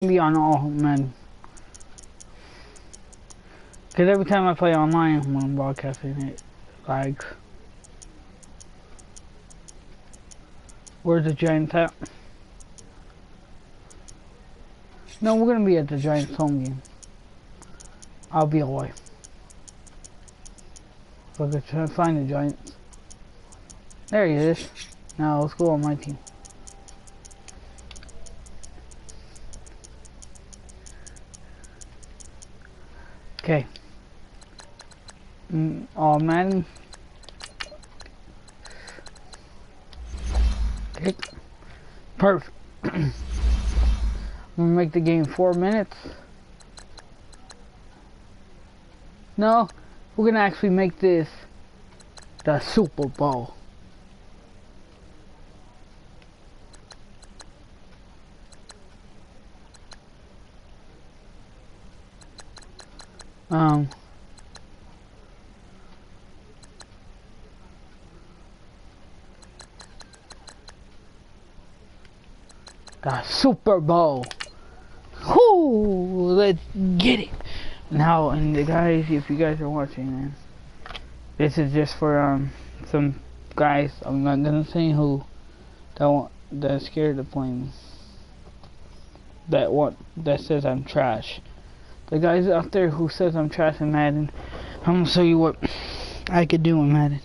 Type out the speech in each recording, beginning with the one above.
Be on all men. Cause every time I play online when I'm broadcasting it lags. Where's the Giants at? No, we're gonna be at the Giants home game. I'll be away. So I'm gonna find the Giants. There he is. Now let's go on my team. Okay. All Madden. Okay. Perfect. I'm gonna make the game 4 minutes. No, we're gonna actually make this the Super Bowl. The Super Bowl. Whoo, let's get it. Now, and the guys, if you guys are watching, man, this is just for some guys. I'm not gonna say who that's scared to play me. That says I'm trash. The guys out there who says I'm trash in Madden, I'm gonna show you what I could do in Madden.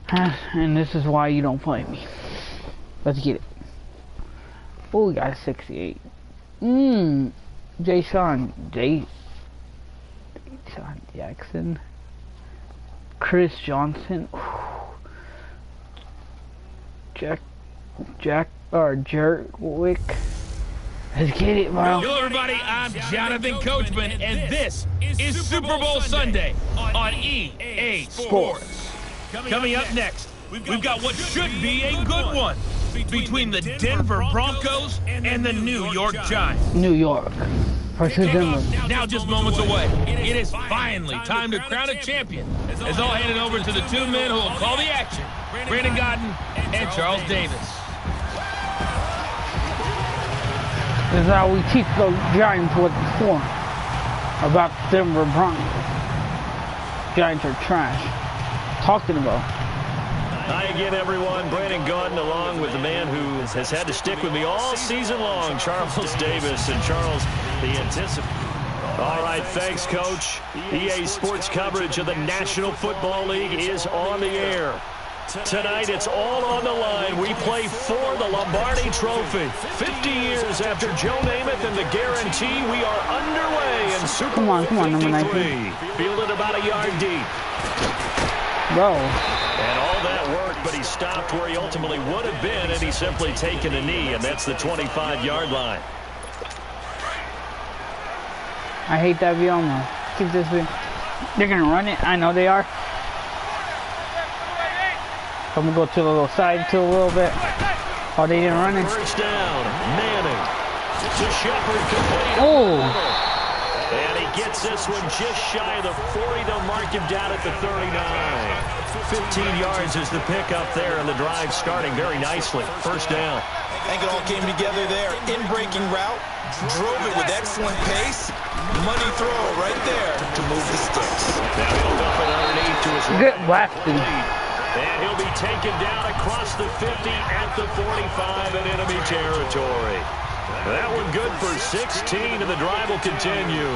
And this is why you don't play me. Let's get it. Oh, we got a 68. Jason Jackson. Chris Johnson. Jerwick. Let's get it, bro. Hello, everybody. I'm Jonathan Coachman, and this is Super Bowl Sunday on EA Sports. Coming up next, we've got what should be a good one between the Denver Broncos and the New York Giants. New York versus Denver. Now just moments away. It is finally time to crown a champion. As I'll hand it over to the two men who will call the action, Brandon Godden and Charles Davis. This is how we teach the Giants what's for about the Denver Broncos. Giants are trash. Talking about. Hi again, everyone. Brandon Godden along with the man who has had to stick with me all season long, Charles Davis. And Charles, the anticipated. All right, thanks, Coach. EA Sports coverage of the National Football League is on the air. Tonight, it's all on the line. We play for the Lombardi Trophy. 50 years after Joe Namath and the guarantee, we are underway in Super Bowl 53. Fielded about a yard deep. Bro. And all that work, but he stopped where he ultimately would have been, and he's simply taken a knee, and that's the 25-yard line. I hate that view almost. Keep this view. They're going to run it. I know they are. I'm going to go to the little side to a little bit. Oh, they didn't run it. First down, Manning to Shepard. Oh. And he gets this one just shy of the 40. They'll mark him down at the 39. 15 yards is the pickup there, and the drive starting very nicely. First down. I think it all came together there. In-breaking route. Drove it with excellent pace. Money throw right there to move the sticks. Now he'll dump it underneath to his good blasting. And he'll be taken down across the 50 at the 45 in enemy territory. That one good for 16, and the drive will continue.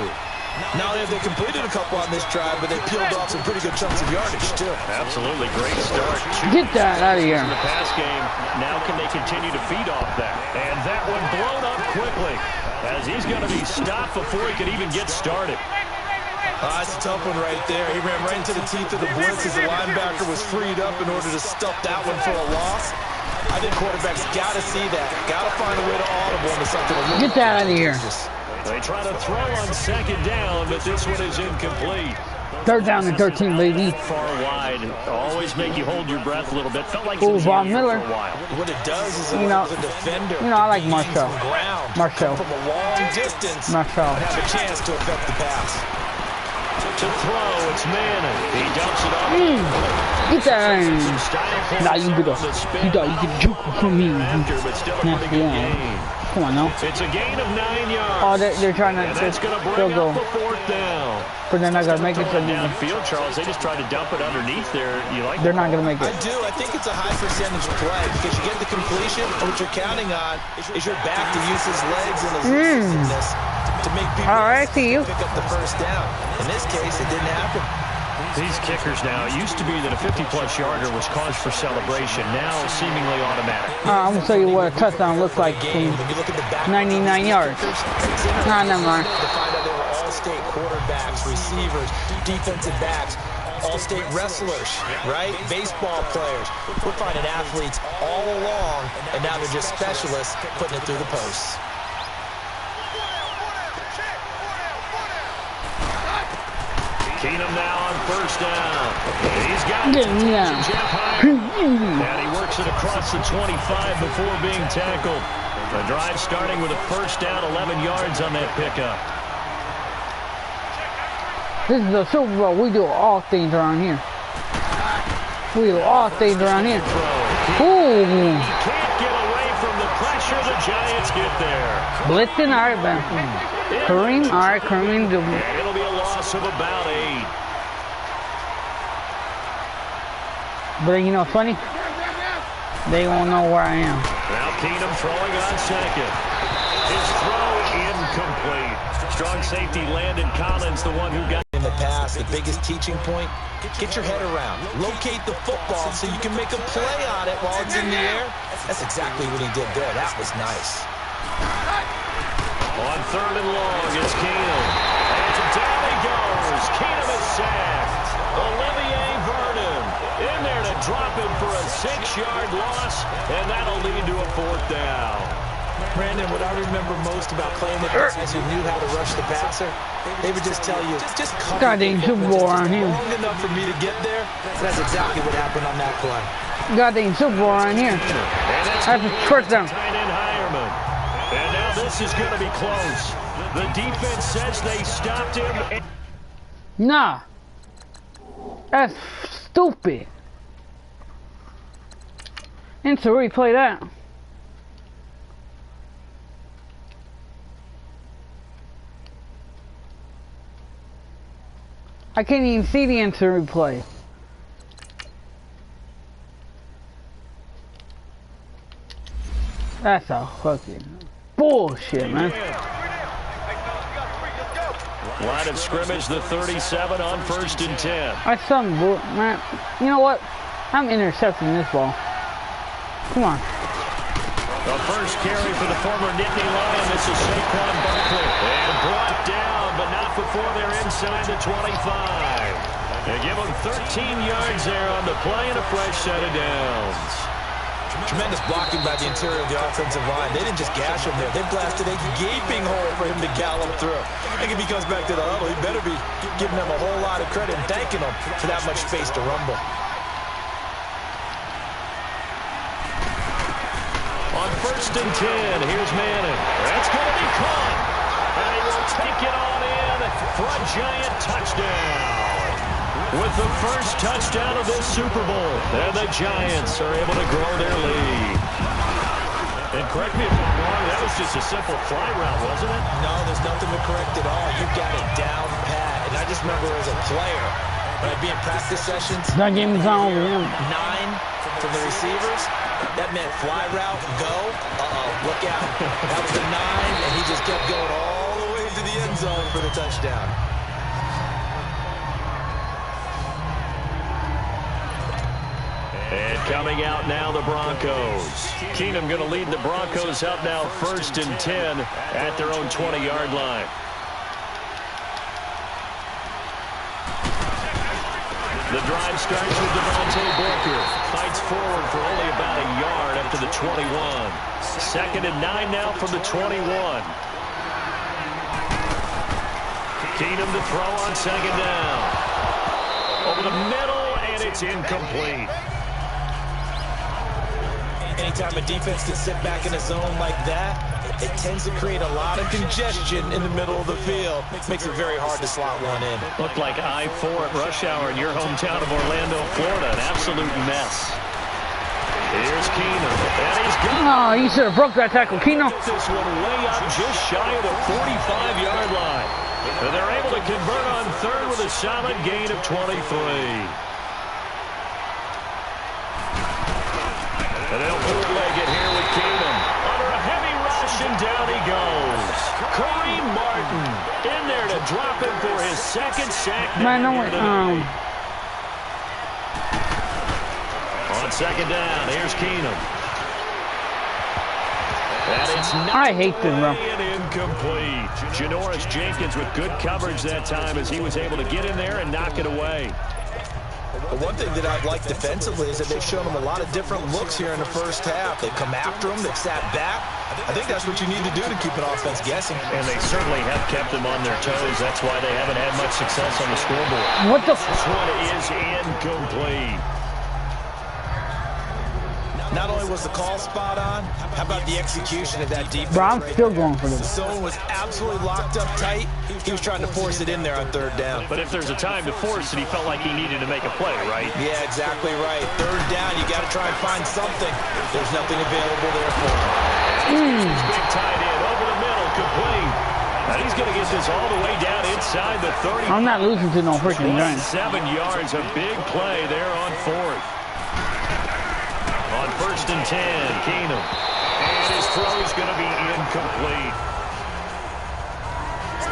Now they completed a couple on this drive, but they peeled off some pretty good chunks of yardage, too. Absolutely great start. Get that out of here. In the pass game, now can they continue to feed off that? And that one blown up quickly, as he's going to be stopped before he can even get started. That's a tough one right there. He ran right into the teeth of the blitz as the linebacker was freed up in order to stuff that one for a loss. I think quarterbacks got to see that. Got to find a way to audible into something a little. Get that out of here. They try to throw on second down, but this one is incomplete. Third down and 13, baby. Far wide. Always make you hold your breath a little bit. Felt like Von Miller. For a while. What it does is it allows a defender. I like Marshall. Marshall. From a long distance. Marshall. Have a chance to affect the pass. To throw, it's Manning. He dumps it off. Get that. Now you thought you could juke from me. After, but still a pretty good game. Come on, no. It's a gain of 9 yards. Oh, they're trying to. And that's going to bring they'll go. up the 4th down. But they're not gonna make it. So downfield, Charles. They just tried to dump it underneath there. You like? They're not gonna make it. I do. I think it's a high percentage play because you get the completion. And what you're counting on is your back to use his legs and his elusiveness to make people pick up the first down. In this case, it didn't happen. These kickers now, it used to be that a 50-plus yarder was cause for celebration. Now, seemingly automatic. I'm going to show you what a touchdown looks like from 99 yards. Nah, never mind. To find out they were all-state quarterbacks, receivers, defensive backs, all-state wrestlers, right? Baseball players. We're finding athletes all along, and now they're just specialists putting it through the posts. Keenum now on first down. He's got it. And he works it across the 25 before being tackled. The drive starting with a first down, 11 yards on that pickup. This is the Super Bowl. We do all things around here. We do all things around here. Ooh. He can't get away from the pressure. The Giants get there. Blitzing, all right, man. Kareem, all right, Kareem. It'll be a loss of about 8. But you know, funny, they won't know where I am. Now Keenum throwing on second. His throw incomplete. Strong safety Landon Collins, the one who got in the past. The biggest teaching point: get your head around, locate the football so you can make a play on it while it's in the air. That's exactly what he did there. That was nice. On 3rd and long, it's Keenum. And down he goes. Keenum is sacked. Olivier Vernon in there to drop him for a 6-yard loss, and that'll lead to a 4th down. Brandon, what I remember most about playing with guys who knew how to rush the passer, they would just tell you, just cover Goddamn Super Bowl on him. long enough for me to get there. That's exactly what happened on that play. Goddamn Super Bowl on here. That's a first down. And now this is going to be close. The defense says they stopped him. Nah. That's stupid. And to replay that. I can't even see the instant replay. That's a fucking bullshit, man. Line of scrimmage, the 37 on 1st and 10. That's something, man. You know what? I'm intercepting this ball. Come on. The first carry for the former Nittany Lion. This is Saquon Barkley. And brought down, but not before they're inside the 25. They give him 13 yards there on the play and a fresh set of downs. Tremendous blocking by the interior of the offensive line. They didn't just gash him there. They blasted a gaping hole for him to gallop through. I think if he comes back to the huddle, he better be giving them a whole lot of credit and thanking them for that much space to rumble. On 1st and 10, here's Madden. That's going to be caught. And he will take it on in for a giant touchdown. With the first touchdown of this Super Bowl, and the Giants are able to grow their lead. And correct me if I'm wrong, that was just a simple fly route, wasn't it? No, there's nothing to correct at all. You got it down pat. And I just remember as a player, when I'd be in practice sessions, That game is on over him. 9 from the receivers. That meant fly route, go. Look out. That was a 9, and he just kept going all the way to the end zone for the touchdown. And coming out now, the Broncos. Keenum going to lead the Broncos out now 1st and 10 at their own 20-yard line. The drive starts with Devontae Booker. Fights forward for only about a yard up to the 21. 2nd and 9 now from the 21. Keenum to throw on 2nd down. Over the middle, and it's incomplete. Anytime a defense can sit back in a zone like that, it tends to create a lot of congestion in the middle of the field. Makes it very hard to slot one in. Looked like I-4 at rush hour in your hometown of Orlando, Florida. An absolute mess. Here's Here's Keenum. And he's got Oh, you should have broke that tackle, Keno. this one way up just shy of the 45-yard line. And they're able to convert on third with a solid gain of 23. And they'll bootleg it here with Keenum. Under a heavy rush, and down he goes. Kareem Martin in there to drop him for his second sack. Man, no way. On second down, here's Keenum. And it's I hate this, bro. incomplete. Janoris Jenkins with good coverage that time as he was able to get in there and knock it away. But one thing that I've liked defensively is that they've shown them a lot of different looks here in the first half. They've come after them. They've sat back. I think that's what you need to do to keep an offense guessing. And they certainly have kept them on their toes. That's why they haven't had much success on the scoreboard. What the? This one is incomplete. Not only was the call spot on, how about the execution of that defense? Bro, I'm right still there? going for The this. zone was absolutely locked up tight. He was trying to force it in there on third down. But if there's a time to force it, he felt like he needed to make a play, right? Yeah, exactly right. Third down, you got to try and find something. There's nothing available there for him. Big tight end over the middle, complete. And he's going to get this all the way down inside the 30. I'm not losing to no freaking Giants. 7 yards, a big play there on fourth. On first and 10, Keenum. And his throw is going to be incomplete.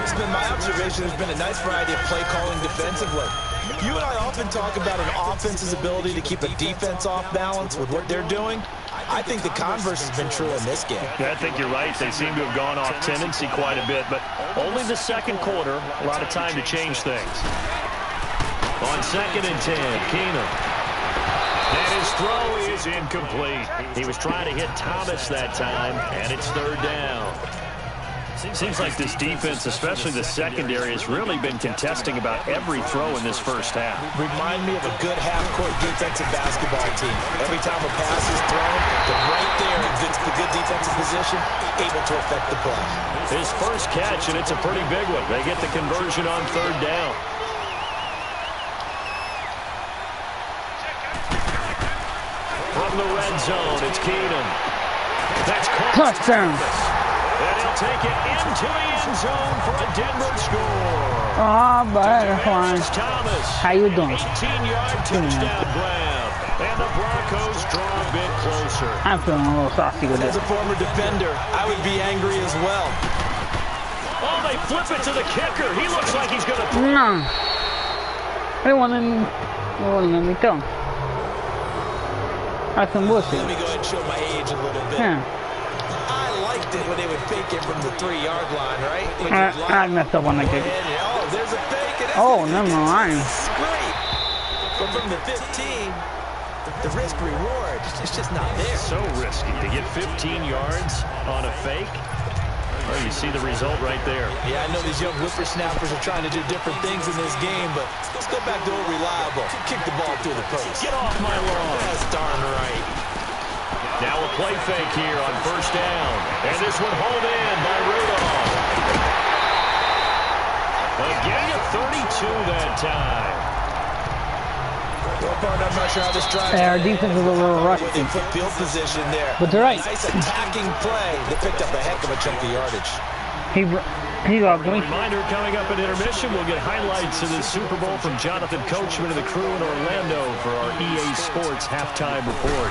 It's been my observation. There's been a nice variety of play calling defensively. You and I often talk about an offense's ability to keep a defense off balance with what they're doing. I think the converse has been true in this game. Yeah, I think you're right. They seem to have gone off tendency quite a bit, but only the second quarter, a lot of time to change things. On second and 10, Keenum. And his throw is incomplete. He was trying to hit Thomas that time, and it's third down. Seems like this defense, especially the secondary, has really been contesting about every throw in this first half. Remind me of a good half-court defensive basketball team. Every time a pass is thrown, they're right there in the good defensive position, able to affect the play. His first catch, and it's a pretty big one. They get the conversion on third down. From the red zone, it's Keenum. That's caught. Touchdown. And he'll take it into the end zone for a Denver score. Oh, butterfly. Thomas. How you doing? 18-yard touchdown grab. And the Broncos draw a bit closer. I'm feeling a little saucy with As this. a former defender, I would be angry as well. Oh, they flip it to the kicker. He looks like he's going to throw. No. They won't let me throw. That's some bullshit. Let me go ahead and show my age a little bit. Yeah. I liked it when they would fake it from the 3-yard line, right? When I messed up on the kick. Oh, there's a fake. And Oh, never mind. It's great. But from the 15, the risk reward, it's just not there. So risky to get 15 yards on a fake. Well, you see the result right there. Yeah, I know these young whippersnappers are trying to do different things in this game, but let's go back to old reliable. Kick the ball through the post. Get off my lawn. That's darn right. Now a play fake here on first down. And this one hauled in by Rudolph. A gain of 32 that time. Well, partner, I'm not sure how this drive. Our defense is a little rusty. With in field position there. But they're right. Nice attacking play. They picked up a heck of a chunk of yardage. He got me. Reminder coming up at intermission, we'll get highlights of the Super Bowl from Jonathan Coachman and the crew in Orlando for our EA Sports halftime report.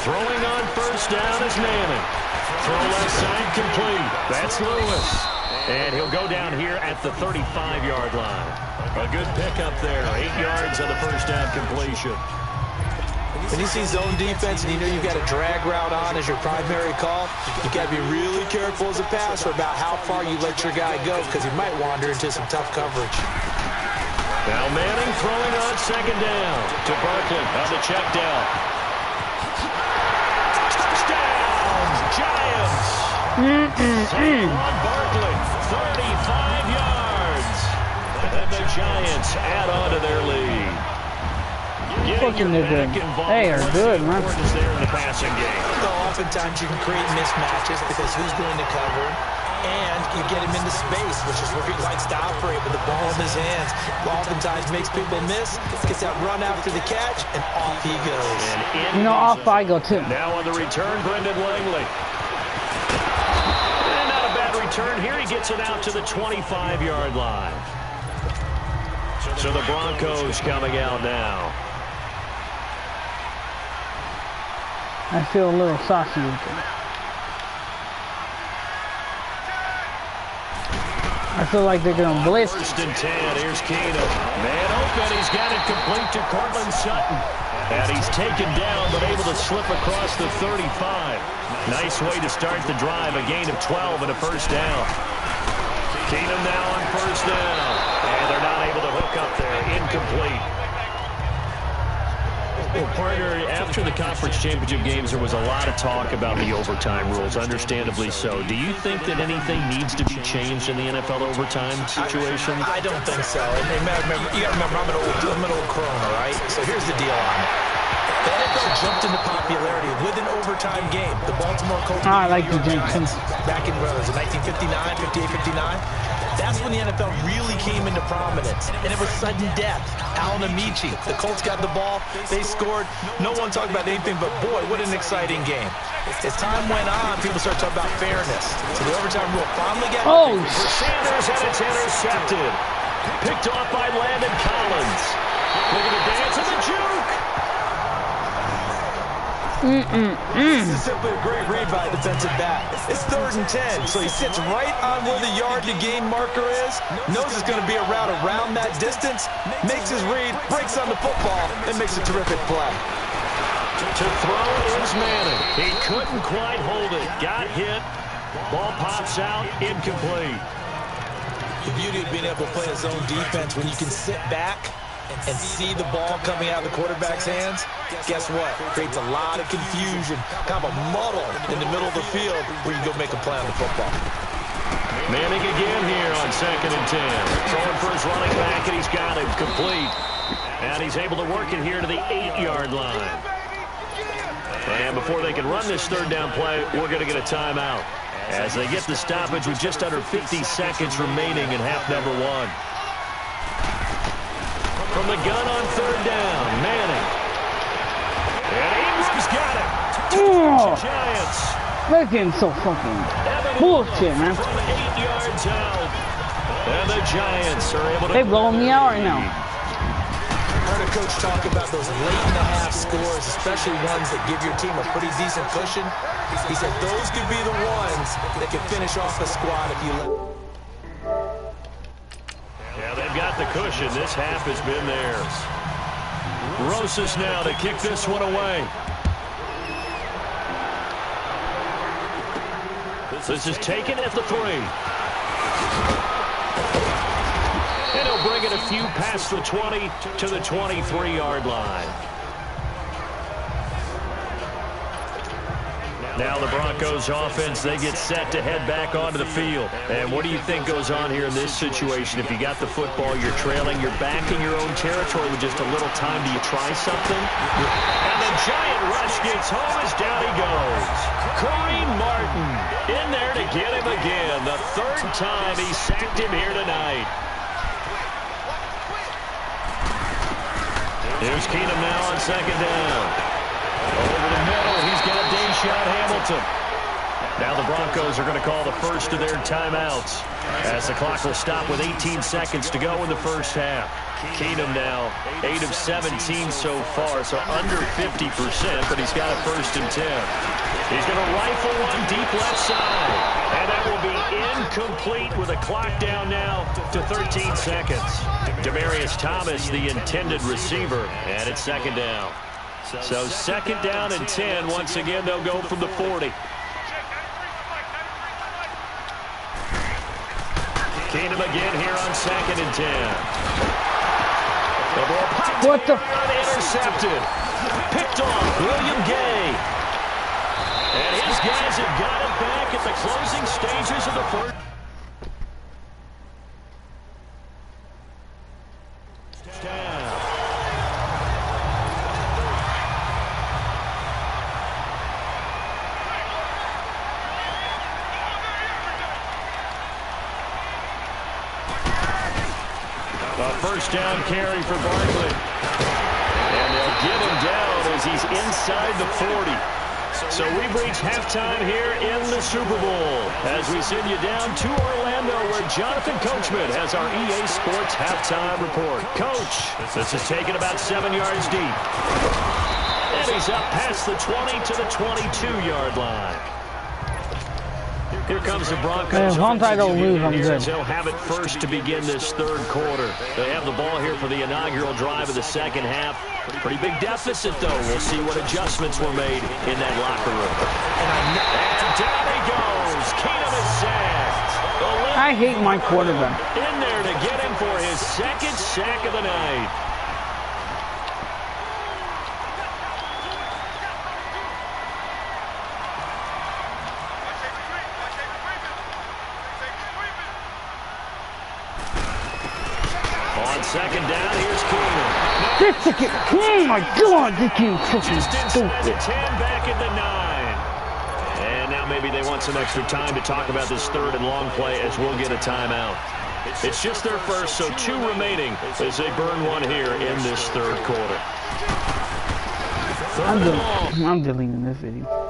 Throwing on first down is Manning. Throw left side complete. That's Lewis. And he'll go down here at the 35-yard line. A good pickup there. 8 yards on the first down completion. When you see zone defense and you know you've got a drag route on as your primary call, you got to be really careful as a passer about how far you let your guy go because he might wander into some tough coverage. Now Manning throwing on second down to Barkley on the check down. Touchdown, Giants. On Barkley, 35 yards. And the Giants add on to their lead. Fucking they're good. They are good, man. There in the passing game. So oftentimes you can create mismatches because who's going to cover and you get him into space, which is where he likes to operate with the ball in his hands. Oftentimes makes people miss, gets that run after the catch, and off he goes. You know, off I go too. Now on the return, Brendan Langley. And not a bad return here. He gets it out to the 25-yard line. So the Broncos coming out now. I feel a little saucy with it. I feel like they're going to blitz. First and 10. Here's Keenum. Man open. He's got it complete to Cortland Sutton. And he's taken down, but able to slip across the 35. Nice way to start the drive. A gain of 12 and a first down. Keenum now on first down. And they're not able to hook up there. Incomplete. Well, partner, after the conference championship games, there was a lot of talk about the overtime rules, understandably so. Do you think that anything needs to be changed in the NFL overtime situation? I don't think so. And you got to remember, I'm an old crone, all right? So here's the deal on it. The NFL jumped into popularity with an overtime game. The Baltimore Colts I like the Giants back in, what was it, 1959, 58, 59? That's when the NFL really came into prominence, and it was sudden death. Alan Amici, the Colts got the ball, they scored. No one talked about anything but, boy, what an exciting game. As time went on, people started talking about fairness. So the overtime rule finally got... Oh, Sanders, and it's intercepted. Picked off by Landon Collins. Look at the dance and the juke. This is simply a great read by a defensive back. It's 3rd and 10, so he sits right on where the yard-to-gain marker is, knows it's going to be a route around that distance, makes his read, breaks on the football, and makes a terrific play. To throw is Manning. He couldn't quite hold it. Got hit. Ball pops out. Incomplete. The beauty of being able to play his own defense when you can sit back and see the ball coming out of the quarterback's hands, guess what? Creates a lot of confusion, kind of a muddle in the middle of the field where you go make a play on the football. Manning again here on 2nd and 10. Throwing for his running back, and he's got it complete. And he's able to work it here to the 8-yard line. And before they can run this 3rd down play, we're going to get a timeout as they get the stoppage with just under 50 seconds remaining in half number 1. From the gun on 3rd down, Manning. And Ingram's got it. oh, Giants. they're getting so fucking bullshit, man. From 8 yards out. And the Giants are able to... They blowing me out right now. I heard a coach talk about those late-in-the-half scores, especially ones that give your team a pretty decent cushion. He said those could be the ones that could finish off the squad if you let... Yeah, they've got the cushion. This half has been theirs. Rosas now to kick this one away. This is taken at the 3. And he'll bring it a few past the 20 to the 23-yard line. Now the Broncos offense, they get set to head back onto the field. And what do you think goes on here in this situation? If you got the football, you're trailing, you're back in your own territory with just a little time. Do you try something? And the giant rush gets home as down he goes. Kareem Martin in there to get him again. The 3rd time he sacked him here tonight. Here's Keenum now on 2nd down. Over the middle, he's got Deshaun Hamilton. Now the Broncos are going to call the first of their timeouts as the clock will stop with 18 seconds to go in the first half. Keenum now 8 of 17 so far, so under 50%, but he's got a 1st and 10. He's going to rifle one deep left side, and that will be incomplete with a clock down now to 13 seconds. Demaryius Thomas, the intended receiver, and it's 2nd down. So 2nd down and 10. Once again, they'll go from the 40. Keenum again here on 2nd and 10. The ball popped What the? Intercepted. Picked off William Gay. And his guys have got it back at the closing stages of the 1st. A first down carry for Barkley. And they'll get him down as he's inside the 40. So we've reached halftime here in the Super Bowl as we send you down to Orlando where Jonathan Coachman has our EA Sports halftime report. Coach, this is taken about 7 yards deep. And he's up past the 20 to the 22-yard line. Here comes the Broncos. As long as I don't lose, I'm good. They'll have it first to begin this third quarter. They have the ball here for the inaugural drive of the second half. Pretty big deficit, though. We'll see what adjustments were made in that locker room. And down he goes. Keenum is sacked. I hate my quarterback. In there to get him for his second sack of the night. Second down, here's Keenum. This ticket, oh my God, this game's fucking Just inside the 10, stupid. back at the 9. And now maybe they want some extra time to talk about this third and long play as we'll get a timeout. It's just their first, so 2 remaining as they burn one here in this third quarter. I'm deleting this video.